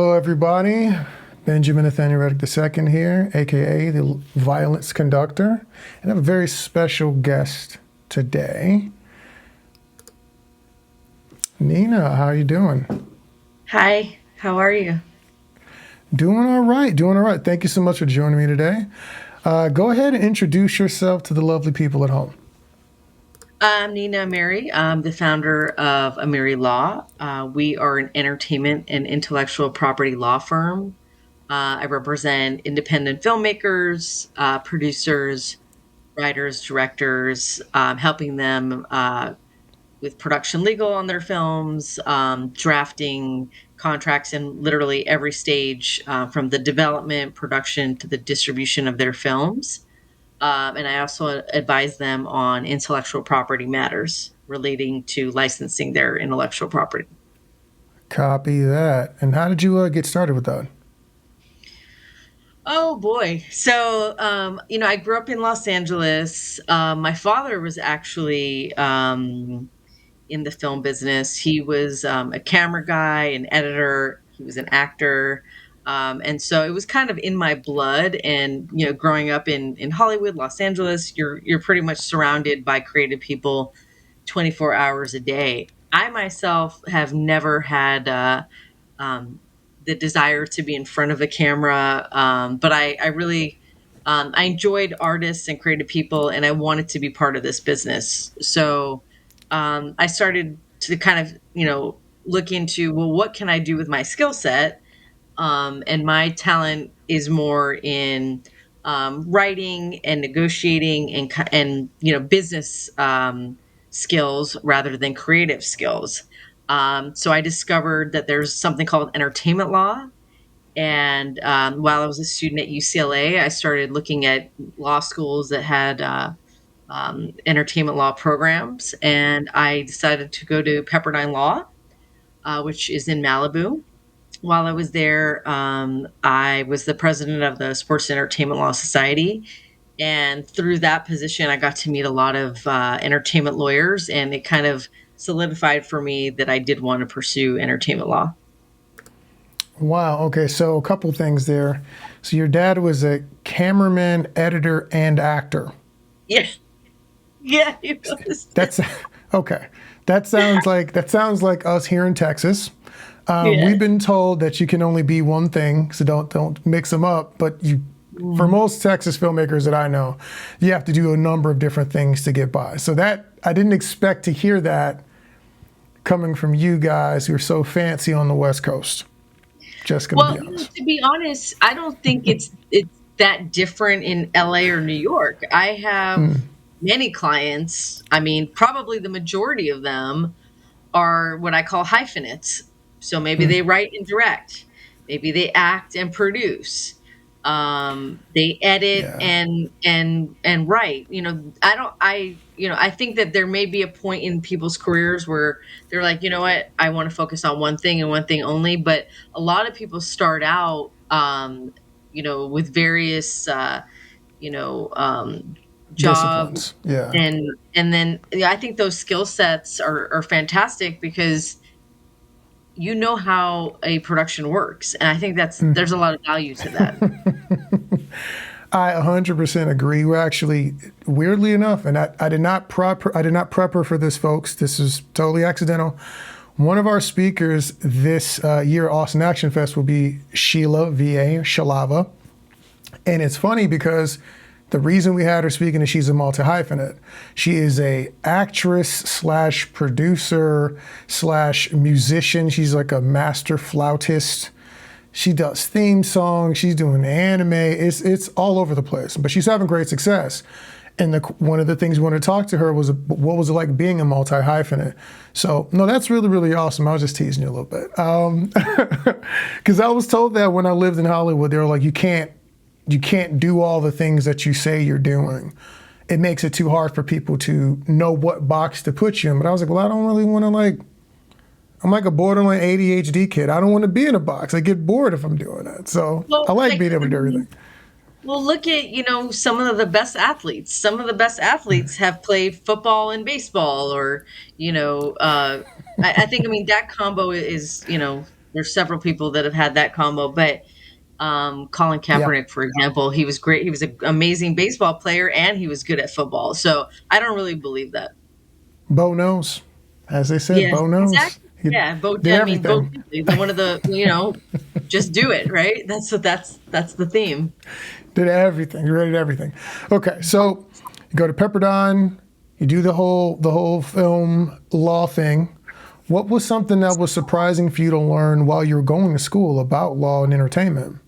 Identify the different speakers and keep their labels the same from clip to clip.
Speaker 1: Hello, everybody. Benjamin Nathaniel Reddick II here, aka the Violence Conductor, and I have a very special guest today. Nina, how are you doing?
Speaker 2: Hi, how are you?
Speaker 1: Doing all right, doing all right. Thank you so much for joining me today. Go ahead and introduce yourself to the lovely people at home.
Speaker 2: I'm Nina Ameri. I'm the founder of Ameri Law. We are an entertainment and intellectual property law firm. I represent independent filmmakers, producers, writers, directors, helping them with production legal on their films, drafting contracts in literally every stage from the development, production to the distribution of their films. And I also advise them on intellectual property matters relating to licensing their intellectual property.
Speaker 1: Copy that. And how did you get started with that?
Speaker 2: Oh boy. So, I grew up in Los Angeles. My father was actually in the film business. He was a camera guy, an editor, he was an actor. And so it was kind of in my blood. And, growing up in Hollywood, Los Angeles, you're pretty much surrounded by creative people 24 hours a day. I myself have never had um, the desire to be in front of a camera, but I really I enjoyed artists and creative people, and I wanted to be part of this business. So I started to kind of look into, well, what can I do with my skill set? And my talent is more in writing and negotiating and business skills rather than creative skills. So I discovered that there's something called entertainment law. And while I was a student at UCLA, I started looking at law schools that had entertainment law programs, and I decided to go to Pepperdine Law, which is in Malibu. While I was there, I was the president of the Sports Entertainment Law Society. And through that position, I got to meet a lot of entertainment lawyers, and it kind of solidified for me that I did want to pursue entertainment law.
Speaker 1: Wow. Okay. So a couple things there. So your dad was a cameraman, editor, and actor.
Speaker 2: Yeah, yeah, it was.
Speaker 1: That's okay. That sounds like us here in Texas.
Speaker 2: Yeah.
Speaker 1: We've been told that you can only be one thing, so don't mix them up. But for
Speaker 2: Mm.
Speaker 1: most Texas filmmakers that I know, you have to do a number of different things to get by. So that I didn't expect to hear that coming from you guys who are so fancy on the West Coast. Just gonna
Speaker 2: Well,
Speaker 1: be honest.
Speaker 2: to be honest, I don't think it's that different in LA or New York. I have
Speaker 1: Mm,
Speaker 2: many clients. I mean, probably the majority of them are what I call hyphenates. So maybe
Speaker 1: mm,
Speaker 2: they write and direct, maybe they act and produce, they edit
Speaker 1: yeah.
Speaker 2: and write. I don't. I think that there may be a point in people's careers where they're like, you know what, I want to focus on one thing and one thing only. But a lot of people start out, with various, you know, um, jobs
Speaker 1: Disciplines. Yeah.
Speaker 2: and then yeah, I think those skill sets are fantastic because you know how a production works, and I think there's a lot of value to that.
Speaker 1: I 100% agree. We're actually, weirdly enough, and I did not prep her for this, folks. This is totally accidental. One of our speakers this year at Austin Action Fest will be Sheila VA Shalava, and it's funny because the reason we had her speaking is she's a multi hyphenate. She is a actress slash producer slash musician. She's like a master flautist. She does theme songs. She's doing anime. It's all over the place. But she's having great success. And one of the things we wanted to talk to her was what was it like being a multi hyphenate. So no, that's really really awesome. I was just teasing you a little bit because I was told that when I lived in Hollywood, they were like, you can't do all the things that you say you're doing. It makes it too hard for people to know what box to put you in. But I was like, well, I don't really want to I'm like a borderline ADHD kid. I don't want to be in a box. I get bored if I'm doing that. So I
Speaker 2: Well,
Speaker 1: like
Speaker 2: like,
Speaker 1: being able
Speaker 2: I
Speaker 1: to do everything.
Speaker 2: mean, well, look at some of the best athletes. Some of the best athletes have played football and baseball, or I think, I mean, that combo is There's several people that have had that combo, but Colin
Speaker 1: Yeah.
Speaker 2: Kaepernick, for example, he was great. He was an amazing baseball player and he was good at football. So I don't really believe that.
Speaker 1: Bo knows. As they said,
Speaker 2: Yeah,
Speaker 1: Bo knows.
Speaker 2: exactly.
Speaker 1: He
Speaker 2: Yeah,
Speaker 1: did
Speaker 2: Bo
Speaker 1: everything.
Speaker 2: Diddley, the one of the, just do it, right? That's the theme.
Speaker 1: Did everything. You rated everything. Okay, so you go to Pepperdine. You do the whole film law thing. What was something that was surprising for you to learn while you were going to school about law and entertainment?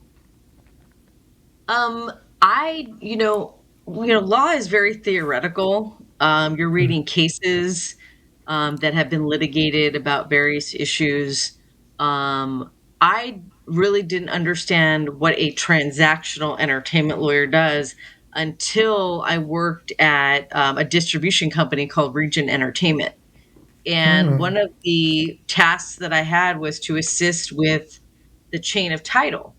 Speaker 2: Um, law is very theoretical. You're reading cases that have been litigated about various issues. I really didn't understand what a transactional entertainment lawyer does until I worked at a distribution company called Region Entertainment. And one of the tasks that I had was to assist with the chain of title.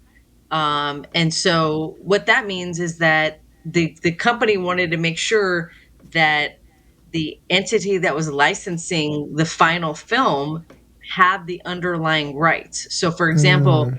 Speaker 2: And so what that means is that the company wanted to make sure that the entity that was licensing the final film had the underlying rights. So, for example,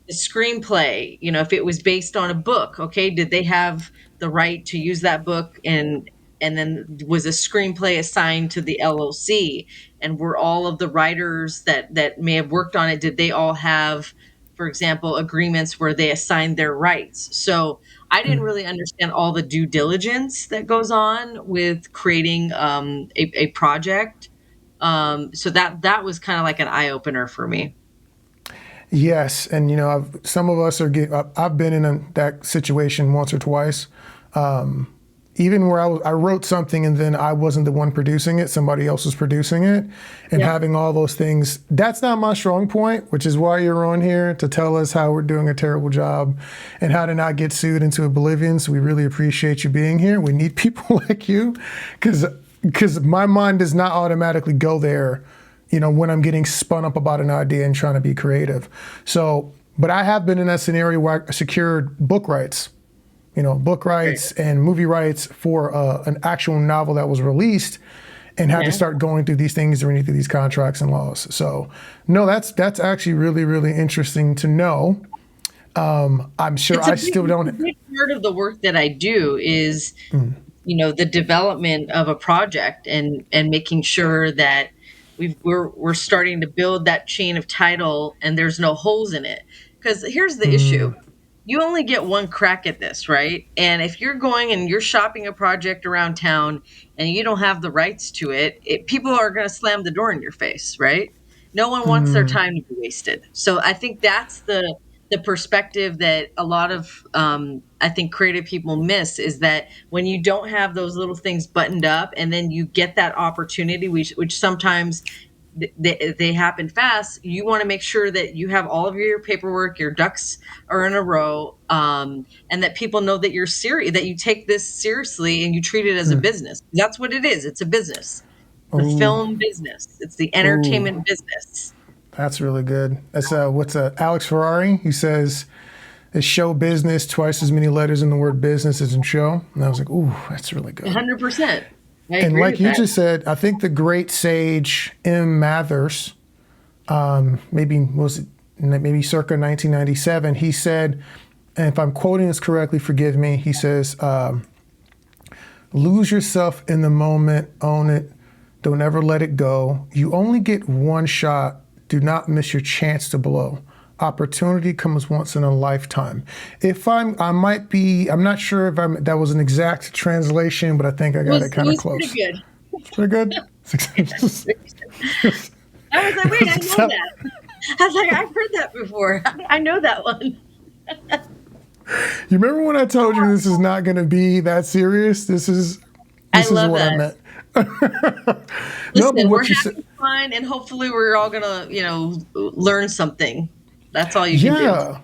Speaker 2: the screenplay, if it was based on a book, okay, did they have the right to use that book, and then was a screenplay assigned to the LLC, and were all of the writers that may have worked on it, did they all have, for example, agreements where they assigned their rights? So I didn't really understand all the due diligence that goes on with creating a project. So that was kind of like an eye opener for me.
Speaker 1: Yes, and some of us are I've been in that situation once or twice. Even where I wrote something and then I wasn't the one producing it, somebody else was producing it, and
Speaker 2: Yep.
Speaker 1: having all those things. That's not my strong point, which is why you're on here to tell us how we're doing a terrible job and how to not get sued into oblivion. So we really appreciate you being here. We need people like you, because my mind does not automatically go there, when I'm getting spun up about an idea and trying to be creative. So, but I have been in that scenario where I secured book rights, book
Speaker 2: Great.
Speaker 1: rights and movie rights for an actual novel that was released, and had to
Speaker 2: Yeah.
Speaker 1: start going through these things, running through these contracts and laws. So, no, that's actually really, really interesting to know. I'm sure I still
Speaker 2: It's a
Speaker 1: don't.
Speaker 2: big part of the work that I do is, the development of a project, and making sure that we're starting to build that chain of title and there's no holes in it. Because here's the issue. You only get one crack at this, right? And if you're going and you're shopping a project around town and you don't have the rights to people are going to slam the door in your face, right? No one wants their time to be wasted. So I think that's the perspective that a lot of I think creative people miss, is that when you don't have those little things buttoned up, and then you get that opportunity, which sometimes they happen fast, you want to make sure that you have all of your paperwork, your ducks are in a row, and that people know that you're serious, that you take this seriously and you treat it as a business. That's what it is. It's a business. The
Speaker 1: Oh,
Speaker 2: film business. It's the
Speaker 1: oh,
Speaker 2: entertainment business.
Speaker 1: that's really good. That's what's Alex Ferrari. He says it's show business, twice as many letters in the word business as in show. And I was like, ooh, that's really good.
Speaker 2: 100%. I
Speaker 1: And
Speaker 2: agree
Speaker 1: like
Speaker 2: with
Speaker 1: you
Speaker 2: that.
Speaker 1: just said, I think the great sage M. Mathers, maybe circa 1997, he said, and if I'm quoting this correctly, forgive me. He says, "Lose yourself in the moment, own it, don't ever let it go. You only get one shot. Do not miss your chance to blow. Opportunity comes once in a lifetime." I'm not sure if that was an exact translation, but I think I got it
Speaker 2: It
Speaker 1: kind of
Speaker 2: was pretty
Speaker 1: close.
Speaker 2: good.
Speaker 1: It's pretty good.
Speaker 2: I was like, wait, I know that. I was like, I've heard that before. I know that one.
Speaker 1: You remember when I told you this is not going to be that serious? This is
Speaker 2: I
Speaker 1: this is
Speaker 2: love
Speaker 1: what I
Speaker 2: that.
Speaker 1: meant. No, but
Speaker 2: Listen, we're
Speaker 1: what you said,
Speaker 2: having fun, and hopefully we're all gonna, learn something. That's all you can do.
Speaker 1: yeah.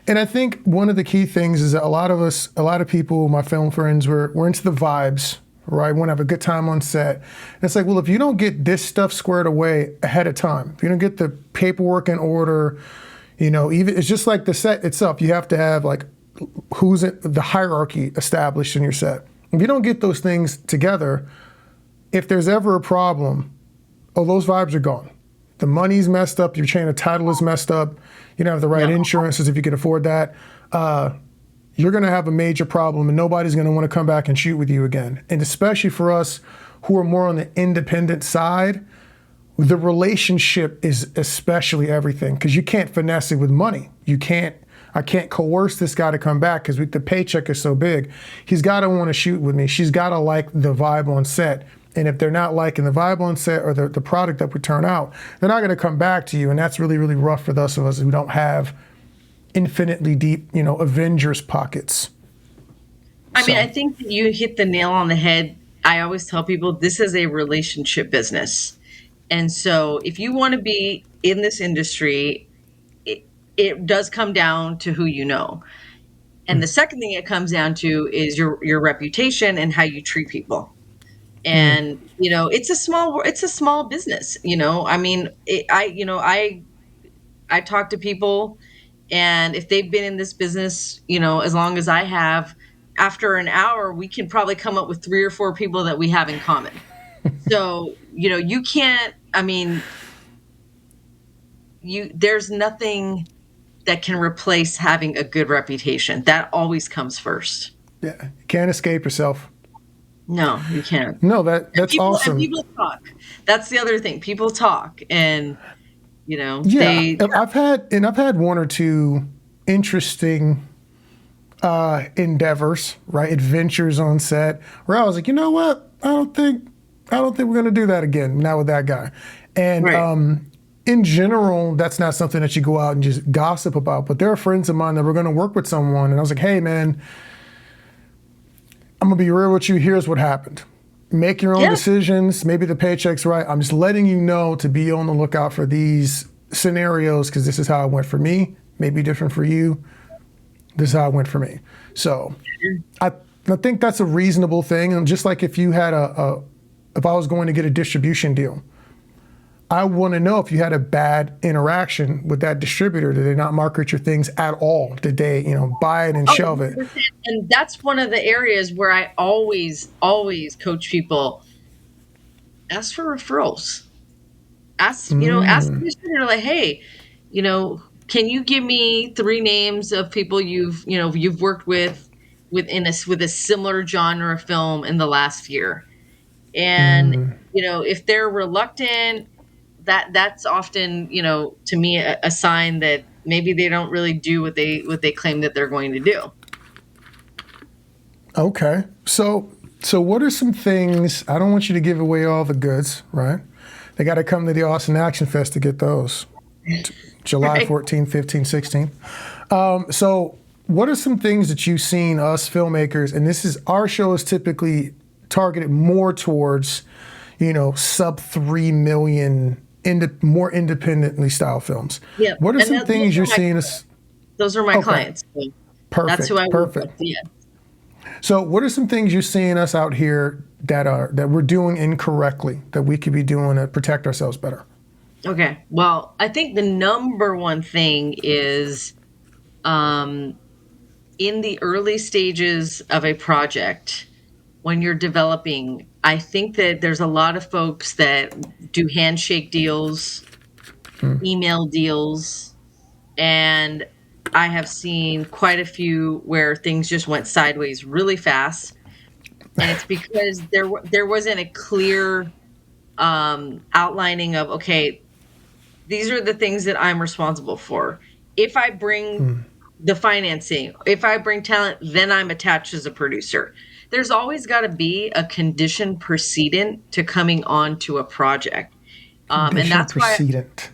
Speaker 1: And I think one of the key things is that a lot of people, my film friends, we're into the vibes, right? We want to have a good time on set. And it's like, well, if you don't get this stuff squared away ahead of time, if you don't get the paperwork in order, even it's just like the set itself. You have to have like the hierarchy established in your set. If you don't get those things together, if there's ever a problem, oh, those vibes are gone. the money's messed up, your chain of title is messed up, you don't have the right
Speaker 2: No.
Speaker 1: insurances if you can afford that, you're going to have a major problem and nobody's going to want to come back and shoot with you again. And especially for us who are more on the independent side, the relationship is especially everything, because you can't finesse it with money. I can't coerce this guy to come back because the paycheck is so big. He's got to want to shoot with me. She's got to like the vibe on set. And if they're not liking the vibe on set or the product that we turn out, they're not going to come back to you. And that's really, really rough for those of us who don't have infinitely deep, Avengers pockets.
Speaker 2: I mean, I think that you hit the nail on the head. I always tell people this is a relationship business. And so if you want to be in this industry, it does come down to who you know. And the second thing it comes down to is your reputation and how you treat people. And it's a small business. I mean, I talk to people, and if they've been in this business, as long as I have, after an hour, we can probably come up with 3 or 4 people that we have in common. So, you can't, I mean, there's nothing that can replace having a good reputation. That always comes first.
Speaker 1: Yeah, you can't escape yourself.
Speaker 2: No, you can't.
Speaker 1: No, that's awesome.
Speaker 2: And people talk. That's the other thing. People talk, and
Speaker 1: I've had 1 or 2 interesting endeavors, right? Adventures on set where I was like, you know what? I don't think we're gonna do that again. Not with that guy. And
Speaker 2: Right.
Speaker 1: In general, that's not something that you go out and just gossip about. But there are friends of mine that were going to work with someone, and I was like, hey, man, I'm going to be real with you. Here's what happened. Make your own decisions. Maybe the paycheck's right. I'm just letting you know to be on the lookout for these scenarios, because this is how it went for me. Maybe different for you. This is how it went for me. So I think that's a reasonable thing. And just like if you had if I was going to get a distribution deal, I want to know if you had a bad interaction with that distributor. Did they not market your things at all? Did they, buy it and shelve it?
Speaker 2: And that's one of the areas where I always coach people. Ask for referrals. Ask the distributor, like, hey, can you give me 3 names of people you've worked with with a similar genre of film in the last year? And if they're reluctant, that's often, to me, a sign that maybe they don't really do what they claim that they're going to do.
Speaker 1: Okay. So what are some things? I don't want you to give away all the goods, right? They got to come to the Austin Action Fest to get those. July
Speaker 2: Right.
Speaker 1: 14, 15, 16. So what are some things that you've seen us filmmakers, and our show is typically targeted more towards, sub 3 million more independently style films.
Speaker 2: Yeah.
Speaker 1: What are some things you're seeing us?
Speaker 2: Those are my clients. So
Speaker 1: Perfect.
Speaker 2: that's who I work with.
Speaker 1: Perfect.
Speaker 2: Yeah.
Speaker 1: So what are some things you're seeing us out here that we're doing incorrectly that we could be doing to protect ourselves better?
Speaker 2: Okay. Well, I think the number one thing is in the early stages of a project, when you're developing, I think that there's a lot of folks that do handshake deals, email deals, and I have seen quite a few where things just went sideways really fast. And it's because there wasn't a clear outlining of, okay, these are the things that I'm responsible for. If I bring the financing, if I bring talent, then I'm attached as a producer. There's always got to be a condition precedent to coming on to a project. And that's
Speaker 1: precedent.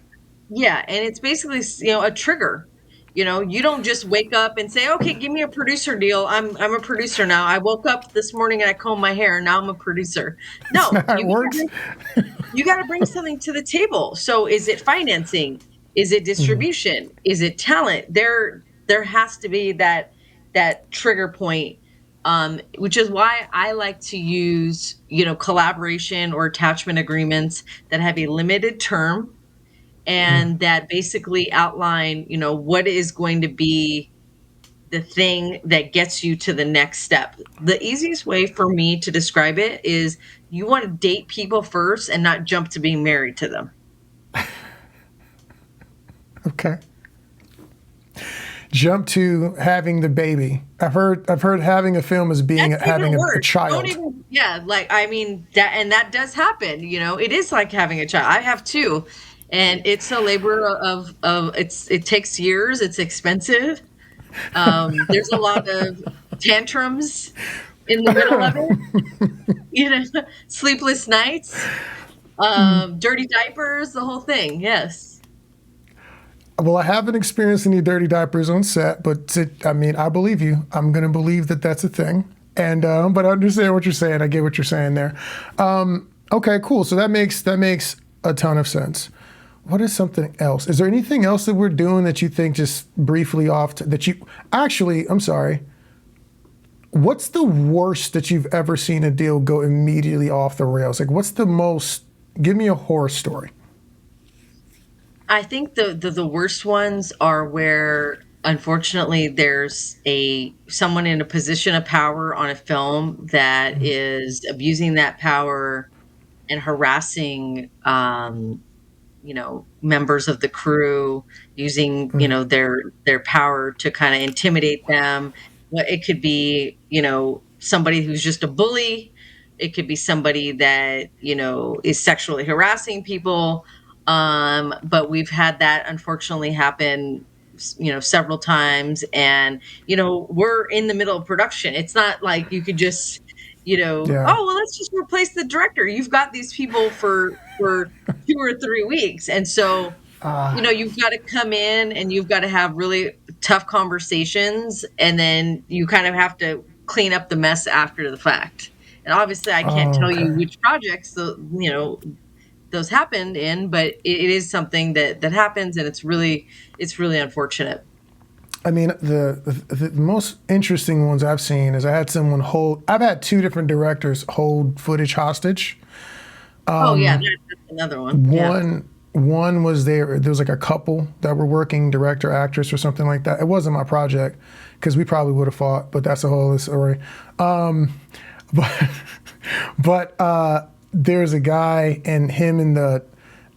Speaker 2: and it's basically, a trigger. You don't just wake up and say, okay, give me a producer deal. I'm a producer now. I woke up this morning and I combed my hair. Now I'm a producer. No,
Speaker 1: That's not how it works.
Speaker 2: You got to bring something to the table. So is it financing? Is it distribution? Is it talent? There has to be that trigger point, which is why I like to use, collaboration or attachment agreements that have a limited term and that basically outline, what is going to be the thing that gets you to the next step. The easiest way for me to describe it is you want to date people first and not jump to being married to them.
Speaker 1: Okay. Jump to having the baby. I've heard having a film as being
Speaker 2: That's
Speaker 1: having
Speaker 2: even
Speaker 1: a
Speaker 2: worse. Don't
Speaker 1: child.
Speaker 2: even, yeah, like, I mean, that, and that does happen, it is like having a child. I have two, and it's a labor it takes years, it's expensive. There's a lot of tantrums in the middle of it, sleepless nights, dirty diapers, the whole thing. Yes.
Speaker 1: Well, I haven't experienced any dirty diapers on set, but I mean, I believe you. I'm going to believe that that's a thing. And but I understand what you're saying. I get what you're saying there. Okay, cool. So that makes a ton of sense. What is something else? Is there anything else that we're doing that you think just briefly that you actually? I'm sorry. What's the worst that you've ever seen a deal go immediately off the rails? Like, what's the most? Give me a horror story.
Speaker 2: I think the worst ones are where, unfortunately, there's someone in a position of power on a film that is abusing that power and harassing, members of the crew, using, their power to kind of intimidate them. It could be, somebody who's just a bully. It could be somebody that, is sexually harassing people. But we've had that unfortunately happen, several times. And, we're in the middle of production. It's not like you could just,
Speaker 1: Yeah.
Speaker 2: oh, well, let's just replace the director. You've got these people for 2 or 3 weeks. And so, you've got to come in and you've got to have really tough conversations. And then you kind of have to clean up the mess after the fact. And obviously I can't tell you
Speaker 1: Okay.
Speaker 2: which projects, those happened in, but it is something that happens, and it's really unfortunate.
Speaker 1: I mean, the most interesting ones I've seen is I've had two different directors hold footage hostage.
Speaker 2: Oh yeah, that's another one. Yeah.
Speaker 1: One was there was like a couple that were working, director, actress, or something like that. It wasn't my project because we probably would have fought, but that's a whole other story. But there's a guy, and him and the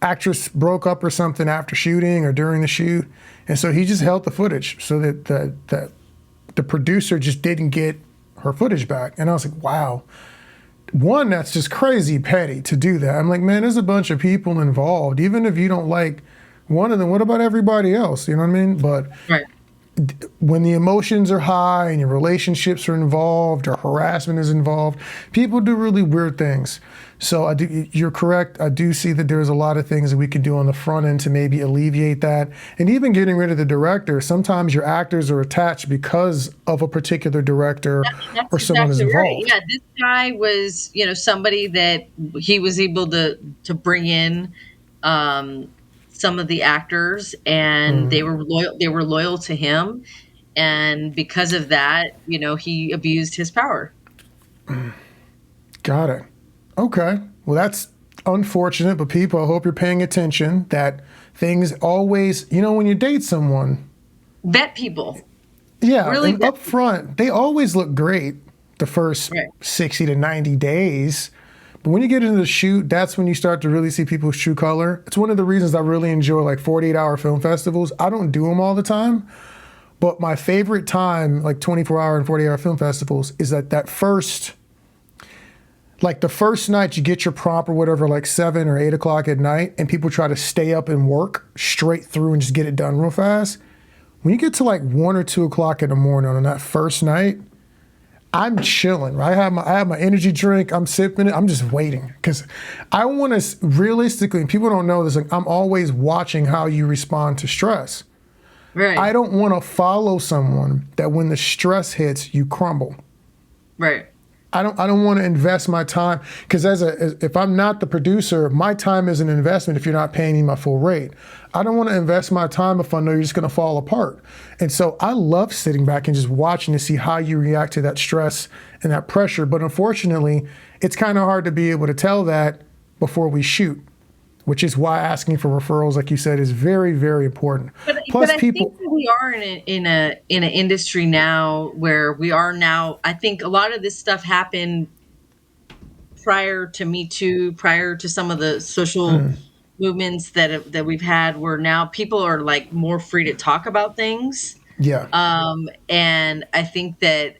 Speaker 1: actress broke up or something after shooting or during the shoot, and so he just held the footage so that the producer just didn't get her footage back. And I was like, wow. One, that's just crazy petty to do that. I'm like, man, there's a bunch of people involved. Even if you don't like one of them, what about everybody else? You know what I mean? But
Speaker 2: Right.
Speaker 1: when the emotions are high and your relationships are involved or harassment is involved, people do really weird things. So you're correct. I do see that there's a lot of things that we can do on the front end to maybe alleviate that. And even getting rid of the director, sometimes your actors are attached because of a particular director
Speaker 2: That's
Speaker 1: or someone is
Speaker 2: exactly right.
Speaker 1: involved.
Speaker 2: Yeah, this guy was, somebody that he was able to bring in, some of the actors, and they were loyal. They were loyal to him, and because of that, he abused his power.
Speaker 1: Got it. Okay. Well, that's unfortunate, but people, I hope you're paying attention that things always, when you date someone,
Speaker 2: Vet people,
Speaker 1: yeah,
Speaker 2: really
Speaker 1: and
Speaker 2: vet
Speaker 1: up
Speaker 2: people.
Speaker 1: front, they always look great the first
Speaker 2: Right.
Speaker 1: 60 to 90 days. But when you get into the shoot, that's when you start to really see people's true color. It's one of the reasons I really enjoy like 48-hour film festivals. I don't do them all the time, but my favorite time, like 24-hour and 48-hour film festivals, is that first, like the first night you get your prompt or whatever, like 7 or 8 o'clock at night, and people try to stay up and work straight through and just get it done real fast. When you get to like 1 or 2 o'clock in the morning on that first night, I'm chilling. Right? I have my energy drink. I'm sipping it. I'm just waiting because I want to realistically. And people don't know this. Like, I'm always watching how you respond to stress. I
Speaker 2: Right.
Speaker 1: don't want to follow someone that when the stress hits, you crumble.
Speaker 2: Right.
Speaker 1: I don't want to invest my time because if I'm not the producer, my time is an investment if you're not paying me my full rate. I don't want to invest my time if I know you're just going to fall apart. And so I love sitting back and just watching to see how you react to that stress and that pressure. But unfortunately, it's kind of hard to be able to tell that before we shoot, which is why asking for referrals, like you said, is very, very important.
Speaker 2: But
Speaker 1: Plus
Speaker 2: I think
Speaker 1: people,
Speaker 2: that we are in an industry now where we are now. I think a lot of this stuff happened prior to Me Too, prior to some of the social movements that we've had where now people are like more free to talk about things.
Speaker 1: Yeah.
Speaker 2: And I think that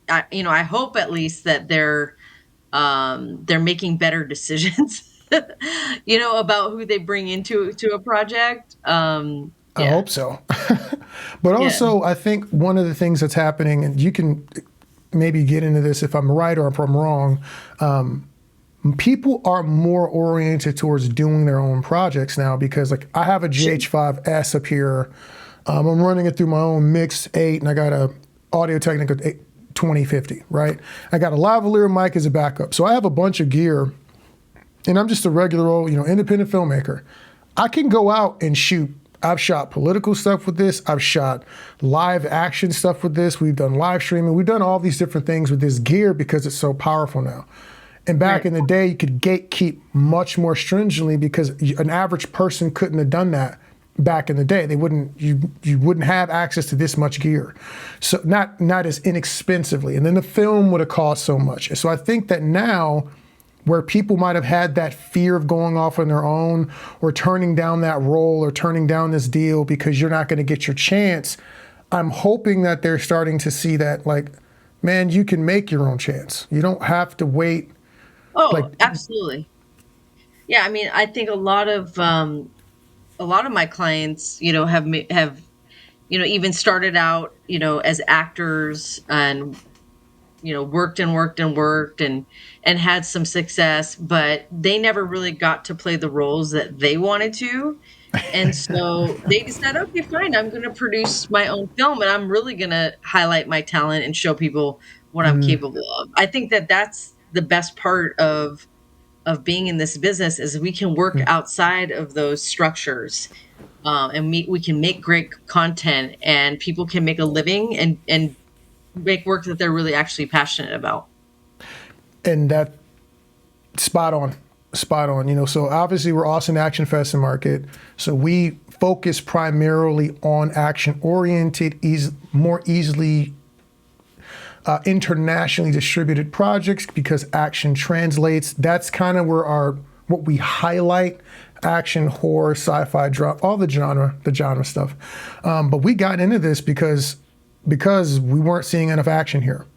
Speaker 2: I hope at least that they're making better decisions, about who they bring into a project.
Speaker 1: I
Speaker 2: Yeah,
Speaker 1: hope so. But
Speaker 2: yeah.
Speaker 1: also, I think one of the things that's happening, and you can maybe get into this if I'm right or if I'm wrong, people are more oriented towards doing their own projects now because, like, I have a
Speaker 2: Sure.
Speaker 1: GH5S up here. I'm running it through my own Mix 8, and I got a Audio Technica 2050, right? I got a lavalier mic as a backup. So I have a bunch of gear, and I'm just a regular old, independent filmmaker. I can go out and shoot. I've shot political stuff with this. I've shot live action stuff with this. We've done live streaming. We've done all these different things with this gear because it's so powerful now. And back
Speaker 2: Right.
Speaker 1: in the day, you could gatekeep much more stringently because an average person couldn't have done that back in the day. They wouldn't. You wouldn't have access to this much gear, so not as inexpensively. And then the film would have cost so much. So I think that now, where people might have had that fear of going off on their own or turning down that role or turning down this deal because you're not going to get your chance, I'm hoping that they're starting to see that, like, man, you can make your own chance. You don't have to wait. Like,
Speaker 2: Oh, absolutely. Yeah, I mean, I think a lot of my clients, have even started out, as actors and worked and worked and worked and had some success, but they never really got to play the roles that they wanted to. And so they said, okay, fine, I'm going to produce my own film and I'm really going to highlight my talent and show people what I'm capable of. I think that that's the best part of being in this business is we can work outside of those structures, and we can make great content and people can make a living and make work that they're really actually passionate about.
Speaker 1: and that spot on, spot on. So obviously we're Austin Action Fest and Market, so we focus primarily on action oriented, more easily internationally distributed projects because action translates. That's kind of where what we highlight: action, horror, sci-fi, drama, all the genre stuff. But we got into this because we weren't seeing enough action here,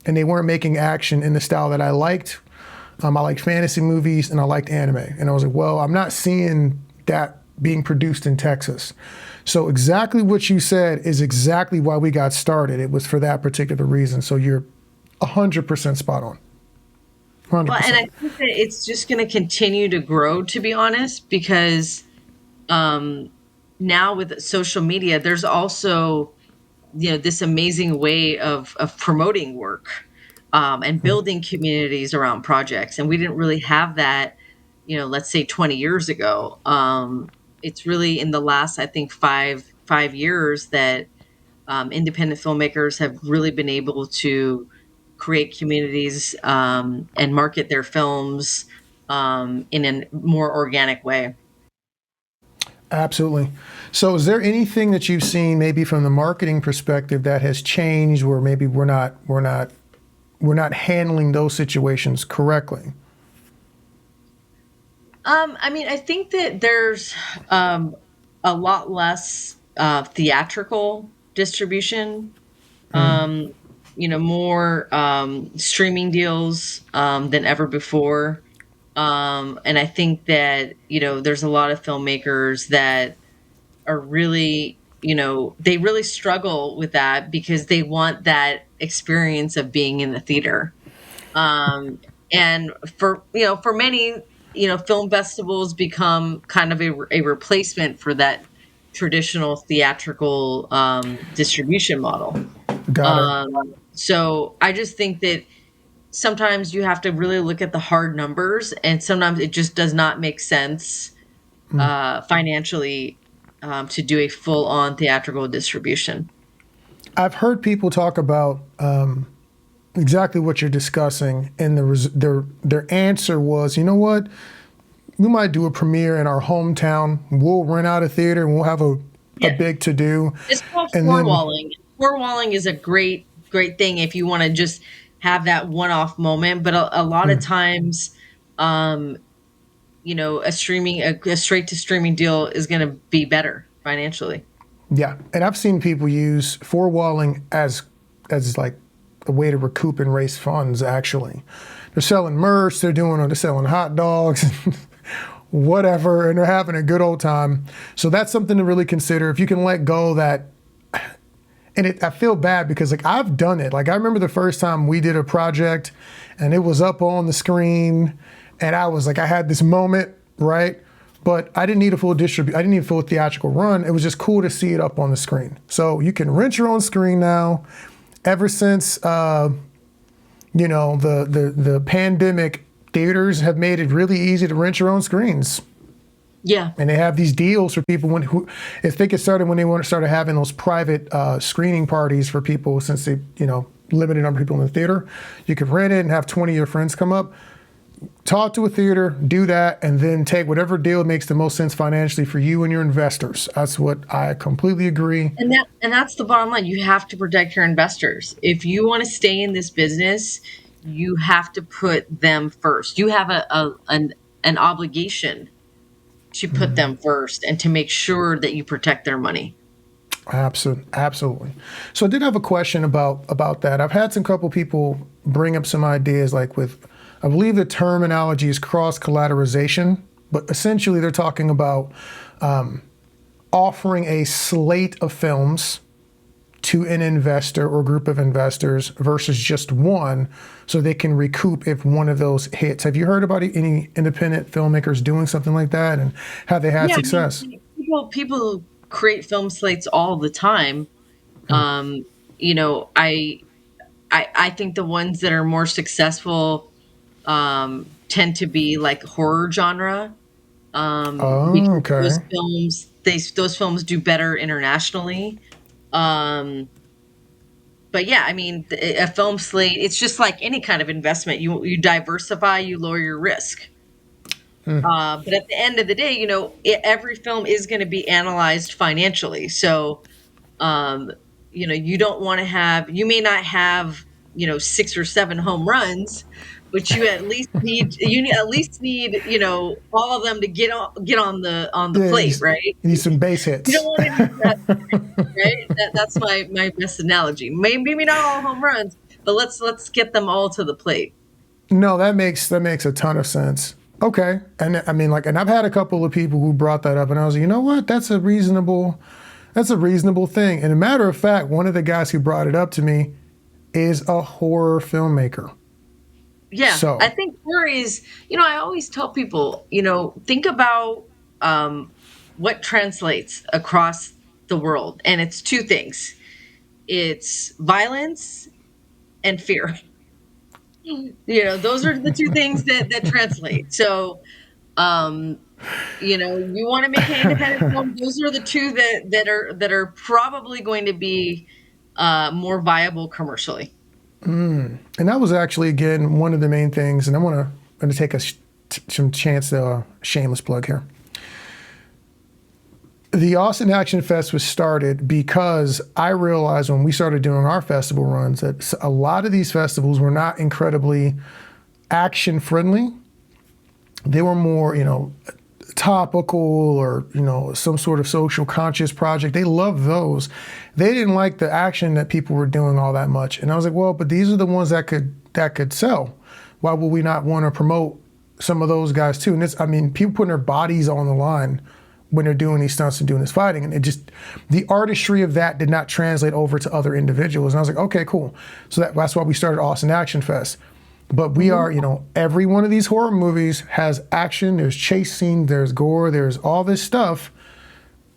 Speaker 1: and they weren't making action in the style that I liked. I liked fantasy movies and I liked anime, and I was like, well, I'm not seeing that being produced in Texas. So exactly what you said is exactly why we got started. It was for that particular reason. So you're 100% spot on.
Speaker 2: Well, and
Speaker 1: 100%.
Speaker 2: I think that it's just going to continue to grow, to be honest, because um, now with social media, there's also this amazing way of promoting work, and building communities around projects, and we didn't really have that, let's say 20 years ago. It's really in the last, I think, five years that independent filmmakers have really been able to create communities, and market their films, in a more organic way.
Speaker 1: Absolutely. So is there anything that you've seen maybe from the marketing perspective that has changed where maybe we're not handling those situations correctly?
Speaker 2: I mean, I think that there's a lot less theatrical distribution, um, more streaming deals than ever before. And I think that, there's a lot of filmmakers that are really, they really struggle with that because they want that experience of being in the theater. Um, and for many, film festivals become kind of a replacement for that traditional theatrical distribution model.
Speaker 1: Got it.
Speaker 2: So I just think that sometimes you have to really look at the hard numbers, and sometimes it just does not make sense financially, to do a full-on theatrical distribution.
Speaker 1: I've heard people talk about exactly what you're discussing, and their answer was, you know what? We might do a premiere in our hometown. We'll rent out a theater and we'll have a
Speaker 2: Yeah,
Speaker 1: big to do,
Speaker 2: it's called
Speaker 1: and
Speaker 2: floor
Speaker 1: then
Speaker 2: walling. Floor walling is a great thing if you want to just have that one-off moment. But a lot of times, um, a straight to streaming deal is going to be better financially.
Speaker 1: Yeah, and I've seen people use forewalling as like a way to recoup and raise funds. Actually, they're selling merch, they're selling hot dogs, whatever, and they're having a good old time. So that's something to really consider. If you can let go of that, I feel bad because like I've done it. Like I remember the first time we did a project, and it was up on the screen, and I was like, I had this moment, right? But I didn't need a full I didn't need a full theatrical run. It was just cool to see it up on the screen. So you can rent your own screen now. Ever since the pandemic, theaters have made it really easy to rent your own screens.
Speaker 2: Yeah.
Speaker 1: And they have these deals for people I think it started when they started having those private screening parties for people, since they, limited number of people in the theater. You could rent it and have 20 of your friends come up. Talk to a theater, do that, and then take whatever deal makes the most sense financially for you and your investors. That's what I completely agree.
Speaker 2: And that's the bottom line. You have to protect your investors. If you want to stay in this business, you have to put them first. You have an obligation to put them first and to make sure that you protect their money.
Speaker 1: Absolutely. So I did have a question about that. I've had some couple people bring up some ideas, like I believe the terminology is cross-collateralization, but essentially they're talking about offering a slate of films to an investor or group of investors versus just one, so they can recoup if one of those hits. Have you heard about any independent filmmakers doing something like that, and have they had success?
Speaker 2: I mean, people create film slates all the time. I think the ones that are more successful tend to be like horror genre. Because
Speaker 1: Okay.
Speaker 2: those films do better internationally. But yeah, I mean, a film slate, it's just like any kind of investment. You diversify, you lower your risk. But at the end of the day, every film is going to be analyzed financially. So, you don't want to you may not have, 6 or 7 home runs, but you at least need, all of them to get on the plate, right?
Speaker 1: You need some base hits.
Speaker 2: You don't want to do that, right? That's my best analogy. Maybe not all home runs, but let's get them all to the plate.
Speaker 1: No, that makes a ton of sense. Okay. And I mean, and I've had a couple of people who brought that up, and I was like, you know what? That's a reasonable thing. And a matter of fact, one of the guys who brought it up to me is a horror filmmaker.
Speaker 2: Yeah.
Speaker 1: So,
Speaker 2: I think horror is, I always tell people, think about what translates across the world. And it's 2 things. It's violence and fear. Those are the 2 things that translate. So, you want to make an independent film. Those are the 2 that are probably going to be more viable commercially.
Speaker 1: and that was actually, again, one of the main things. And I'm going to take some chance to shameless plug here. The Austin Action Fest was started because I realized when we started doing our festival runs that a lot of these festivals were not incredibly action friendly. They were more, topical or, some sort of social conscious project. They loved those. They didn't like the action that people were doing all that much. And I was like, well, but these are the ones that could sell. Why would we not want to promote some of those guys too? And people putting their bodies on the line when they're doing these stunts and doing this fighting. And the artistry of that did not translate over to other individuals. And I was like, okay, cool. So that's why we started Austin Action Fest. But we are, every one of these horror movies has action, there's chase scenes, there's gore, there's all this stuff,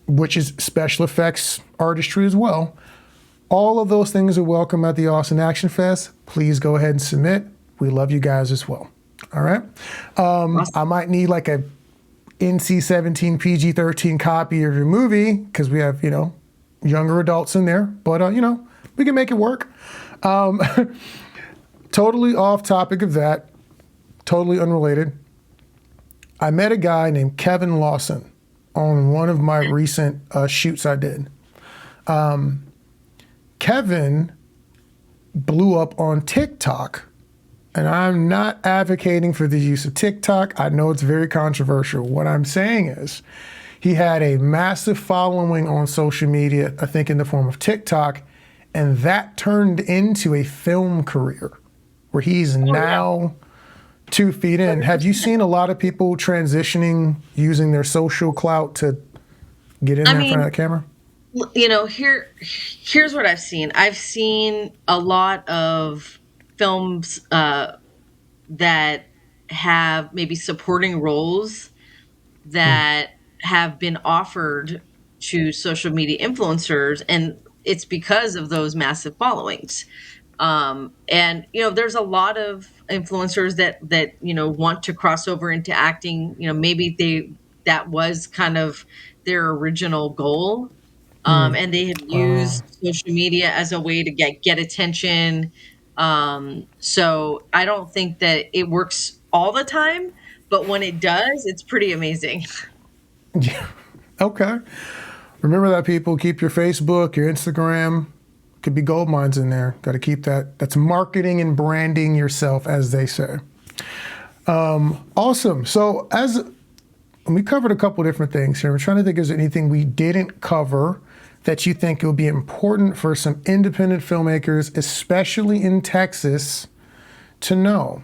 Speaker 1: which is special effects artistry as well. All of those things are welcome at the Austin Action Fest. Please go ahead and submit. We love you guys as well. All right.
Speaker 2: Awesome.
Speaker 1: I might need like a NC-17 PG-13 copy of your movie because we have, younger adults in there. But, we can make it work. Totally off topic of that, totally unrelated. I met a guy named Kevin Lawson on one of my recent shoots I did. Kevin blew up on TikTok And I'm not advocating for the use of TikTok. I know it's very controversial. What I'm saying is he had a massive following on social media, I think in the form of TikTok, and that turned into a film career where he's
Speaker 2: Oh yeah.
Speaker 1: now 2 feet in. Have you seen a lot of people transitioning using their social clout to get in
Speaker 2: I
Speaker 1: there in front of
Speaker 2: mean,
Speaker 1: that camera?
Speaker 2: here's what I've seen. I've seen a lot of films that have maybe supporting roles
Speaker 1: Mm,
Speaker 2: that have been offered to social media influencers, and it's because of those massive followings. And there's a lot of influencers that want to cross over into acting. Maybe that was kind of their original goal,
Speaker 1: mm.
Speaker 2: and they have used social media as a way to get attention. So I don't think that it works all the time, but when it does, it's pretty amazing.
Speaker 1: Yeah. Okay. Remember that, people. Keep your Facebook, your Instagram. Could be gold mines in there. Got to keep that. That's marketing and branding yourself, as they say. Awesome. So, as we covered a couple different things here, we're trying to think, is there anything we didn't cover that you think will be important for some independent filmmakers, especially in Texas, to know?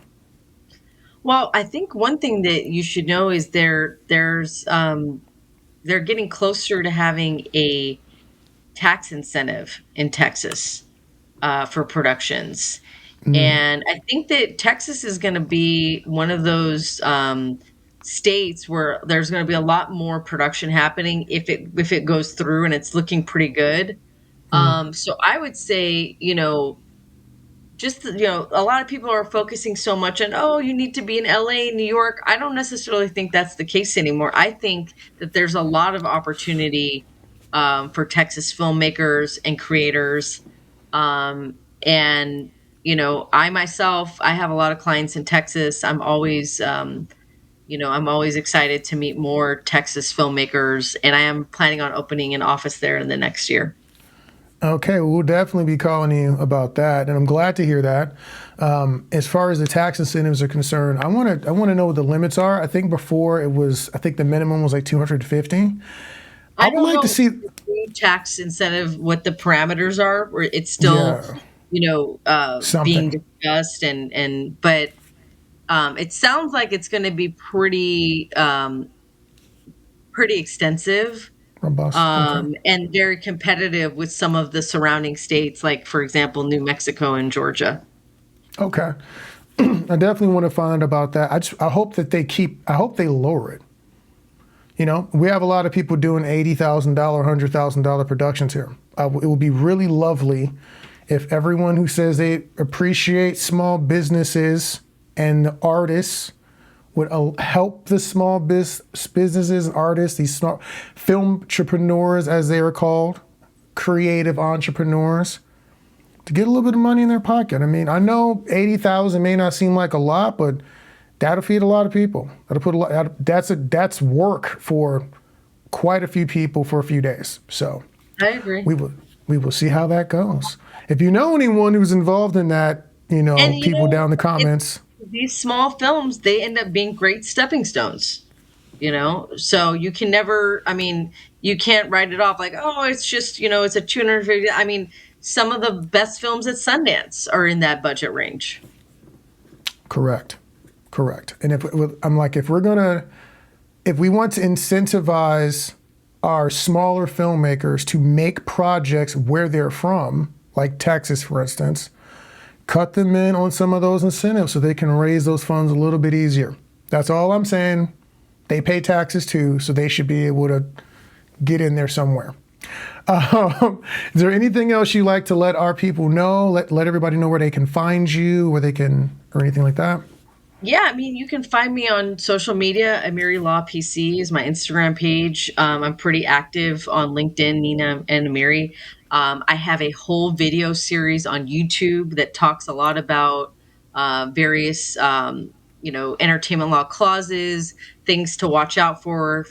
Speaker 2: Well, I think one thing that you should know is they're getting closer to having a tax incentive in Texas for productions.
Speaker 1: Mm,
Speaker 2: And I think that Texas is going to be one of those states where there's going to be a lot more production happening if it goes through, and it's looking pretty good.
Speaker 1: mm,
Speaker 2: So I would say, just a lot of people are focusing so much on, oh, you need to be in LA, New York. I don't necessarily think that's the case anymore. I think that there's a lot of opportunity for Texas filmmakers and creators. And I myself, I have a lot of clients in Texas. I'm always excited to meet more Texas filmmakers, and I am planning on opening an office there in the next year.
Speaker 1: Okay, well, we'll definitely be calling you about that, and I'm glad to hear that. As far as the tax incentives are concerned, I want to know what the limits are. I think before it was, I think the minimum was like 250. I
Speaker 2: I
Speaker 1: would
Speaker 2: don't
Speaker 1: like to
Speaker 2: know
Speaker 1: see,
Speaker 2: the new tax incentive, what the parameters are, where it's still,
Speaker 1: yeah,
Speaker 2: being
Speaker 1: something
Speaker 2: discussed, but it sounds like it's going to be pretty extensive,
Speaker 1: robust. Okay,
Speaker 2: and very competitive with some of the surrounding states, like for example, New Mexico and Georgia.
Speaker 1: okay. I definitely want to find about that. I hope that I hope they lower it. We have a lot of people doing $80,000, $100,000 productions here. It would be really lovely if everyone who says they appreciate small businesses and the artists would help the small businesses and artists, these small film entrepreneurs, as they are called, creative entrepreneurs, to get a little bit of money in their pocket. I mean, I know 80,000 may not seem like a lot, but that'll feed a lot of people. That'll put a lot. That's work for quite a few people for a few days. So
Speaker 2: I agree.
Speaker 1: we will we will see how that goes. If you know anyone who's involved in that,
Speaker 2: And
Speaker 1: people down in the
Speaker 2: it,
Speaker 1: comments.
Speaker 2: these small films, they end up being great stepping stones. So you can never. I mean, you can't write it off like, oh, it's just it's a 250. I mean, some of the best films at Sundance are in that budget range.
Speaker 1: Correct, correct. And I'm like, if we want to incentivize our smaller filmmakers to make projects where they're from, like Texas, for instance, cut them in on some of those incentives so they can raise those funds a little bit easier. That's all I'm saying. They pay taxes too, so they should be able to get in there somewhere. Is there anything else you'd like to let our people know? Let everybody know where they can find you, where they can, or anything like that?
Speaker 2: Yeah, I mean, you can find me on social media. Ameri Law PC is my Instagram page. I'm pretty active on LinkedIn, Nina and Ameri. I have a whole video series on YouTube that talks a lot about various, entertainment law clauses, things to watch out for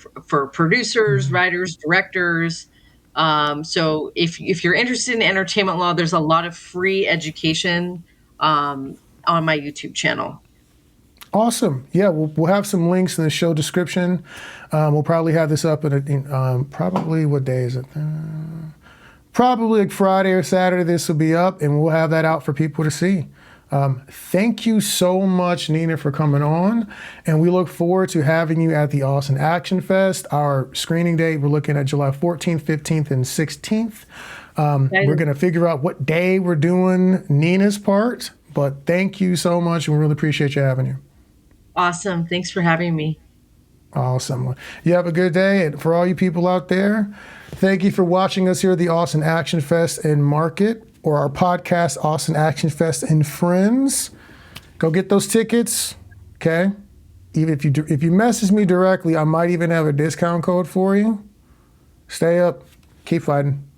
Speaker 2: producers,
Speaker 1: Mm.
Speaker 2: writers, directors. So if you're interested in entertainment law, there's a lot of free education. on my YouTube channel.
Speaker 1: Awesome. Yeah, we'll have some links in the show description. We'll probably have this up probably, what day is it? Probably like Friday or Saturday this will be up, and we'll have that out for people to see. Thank you so much, Nina, for coming on, and we look forward to having you at the Austin Action Fest. Our screening date, we're looking at July 14th, 15th, and 16th. We're going to figure out what day we're doing Nina's part, but thank you so much, and we really appreciate you having you.
Speaker 2: Awesome. Thanks for having me.
Speaker 1: Awesome. You have a good day. And for all you people out there, thank you for watching us here at the Austin Action Fest and Market, or our podcast, Austin Action Fest and Friends. Go get those tickets, okay? Even if you message me directly, I might even have a discount code for you. Stay up. Keep fighting.